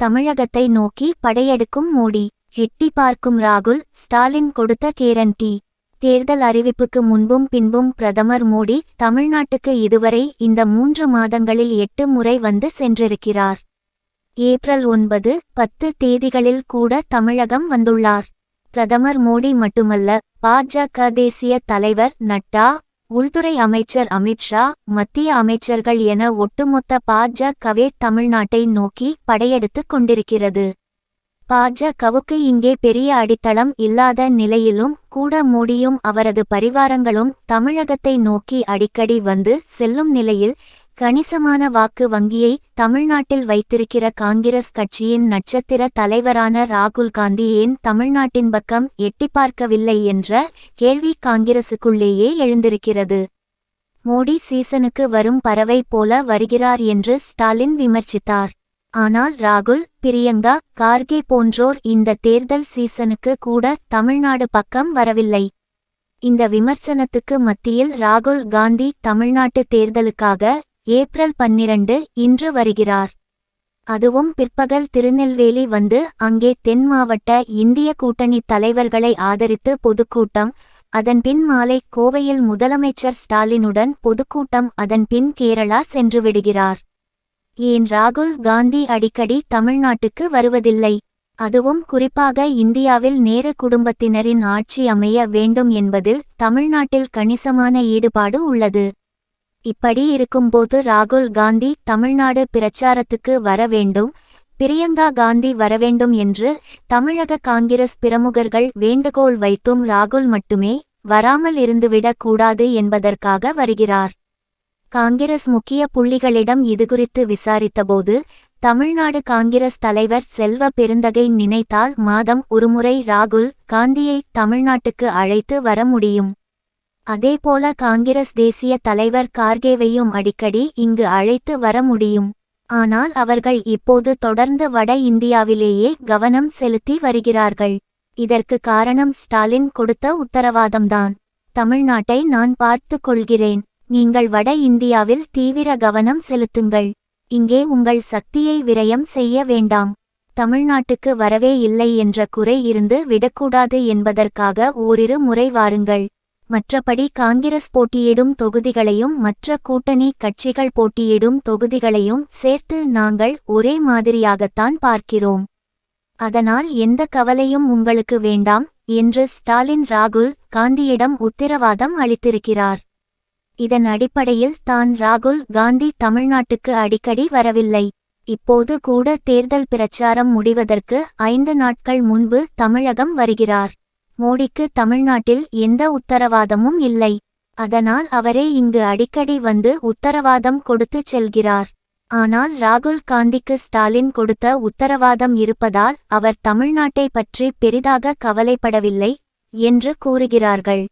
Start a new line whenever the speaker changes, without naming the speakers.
தமிழகத்தை நோக்கி படையெடுக்கும் மோடி. எட்டி பார்க்கும் ராகுல், ஸ்டாலின் கொடுத்த கேரண்டி. தேர்தல் அறிவிப்புக்கு முன்பும் பின்பும் பிரதமர் மோடி தமிழ்நாட்டுக்கு இதுவரை இந்த 3 மாதங்களில் 8 முறை வந்து சென்றிருக்கிறார். ஏப்ரல் 9, 10 தேதிகளில் கூட தமிழகம் வந்துள்ளார். பிரதமர் மோடி மட்டுமல்ல, பாஜக தேசிய தலைவர் நட்டா, உள்துறை அமைச்சர் அமித்ஷா, மத்திய அமைச்சர்கள் என ஒட்டுமொத்த பாஜகவே தமிழ்நாட்டை நோக்கி படையெடுத்துக் கொண்டிருக்கிறது. பாஜகவுக்கு இங்கே பெரிய அடித்தளம் இல்லாத நிலையிலும் கூட மோடியும் அவரது பரிவாரங்களும் தமிழகத்தை நோக்கி அடிக்கடி வந்து செல்லும் நிலையில் கணிசமான வாக்கு வங்கியை தமிழ்நாட்டில் வைத்திருக்கிற காங்கிரஸ் கட்சியின் நட்சத்திர தலைவரான ராகுல் காந்தி ஏன் தமிழ்நாட்டின் பக்கம் எட்டி பார்க்கவில்லை என்ற கேள்வி காங்கிரசுக்குள்ளேயே எழுந்திருக்கிறது. மோடி சீசனுக்கு வரும் பறவை போல வருகிறார் என்று ஸ்டாலின் விமர்சித்தார். ஆனால் ராகுல், பிரியங்கா கார்கே போன்றோர் இந்த தேர்தல் சீசனுக்கு கூட தமிழ்நாடு பக்கம் வரவில்லை. இந்த விமர்சனத்துக்கு மத்தியில் ராகுல் காந்தி தமிழ்நாட்டு தேர்தலுக்காக ஏப்ரல் 12 இன்று வருகிறார். அதுவும் பிற்பகல் திருநெல்வேலி வந்து அங்கே தென் மாவட்ட இந்திய கூட்டணி தலைவர்களை ஆதரித்து பொதுக்கூட்டம், அதன்பின் மாலை கோவையில் முதலமைச்சர் ஸ்டாலினுடன் பொதுக்கூட்டம், அதன்பின் கேரளா சென்று விடுகிறார். ஏன் ராகுல் காந்தி அடிக்கடி தமிழ்நாட்டுக்கு வருவதில்லை? அதுவும் குறிப்பாக இந்தியாவில் நேரு குடும்பத்தினரின் ஆட்சி அமைய வேண்டும் என்பதில் தமிழ்நாட்டில் கணிசமான ஈடுபாடு உள்ளது. இப்படி இருக்கும்போது ராகுல் காந்தி தமிழ்நாடு பிரச்சாரத்துக்கு வர வேண்டும், பிரியங்கா காந்தி வரவேண்டும் என்று தமிழக காங்கிரஸ் பிரமுகர்கள் வேண்டுகோள் வைத்தும் ராகுல் மட்டுமே வராமல் இருந்துவிடக் கூடாது என்பதற்காக வருகிறார். காங்கிரஸ் முக்கிய புள்ளிகளிடம் இதுகுறித்து விசாரித்தபோது, தமிழ்நாடு காங்கிரஸ் தலைவர் செல்வ பெருந்தகை நினைத்தால் மாதம் ஒருமுறை ராகுல் காந்தியை தமிழ்நாட்டுக்கு அழைத்து வர முடியும். அதேபோல காங்கிரஸ் தேசிய தலைவர் கார்கேவையும் அடிக்கடி இங்கு அழைத்து வர முடியும். ஆனால் அவர்கள் இப்போது தொடர்ந்து வட இந்தியாவிலேயே கவனம் செலுத்தி வருகிறார்கள். இதற்கு காரணம் ஸ்டாலின் கொடுத்த உத்தரவாதம்தான். தமிழ்நாட்டை நான் பார்த்து கொள்கிறேன், நீங்கள் வட இந்தியாவில் தீவிர கவனம் செலுத்துங்கள், இங்கே உங்கள் சக்தியை விரயம் செய்ய வேண்டாம். தமிழ்நாட்டுக்கு வரவே இல்லை என்ற குறை இருந்து விடக்கூடாது என்பதற்காக ஓரிரு முறை வாருங்கள். மற்றபடி காங்கிரஸ் போட்டியிடும் தொகுதிகளையும் மற்ற கூட்டணி கட்சிகள் போட்டியிடும் தொகுதிகளையும் சேர்த்து நாங்கள் ஒரே மாதிரியாகத்தான் பார்க்கிறோம். அதனால் எந்த கவலையும் உங்களுக்கு வேண்டாம் என்று ஸ்டாலின் ராகுல் காந்தியிடம் உத்தரவாதம் அளித்திருக்கிறார். இதன் அடிப்படையில் தான் ராகுல் காந்தி தமிழ்நாட்டுக்கு அடிக்கடி வரவில்லை. இப்போது கூட தேர்தல் பிரச்சாரம் முடிவதற்கு 5 நாட்கள் முன்பு தமிழகம் வருகிறார். மோடிக்கு தமிழ்நாட்டில் எந்த உத்தரவாதமும் இல்லை. அதனால் அவரே இங்கு அடிக்கடி வந்து உத்தரவாதம் கொடுத்து செல்கிறார். ஆனால் ராகுல் காந்திக்கு ஸ்டாலின் கொடுத்த உத்தரவாதம் இருப்பதால் அவர் தமிழ்நாட்டை பற்றி பெரிதாக கவலைப்படவில்லை என்று கூறுகிறார்கள்.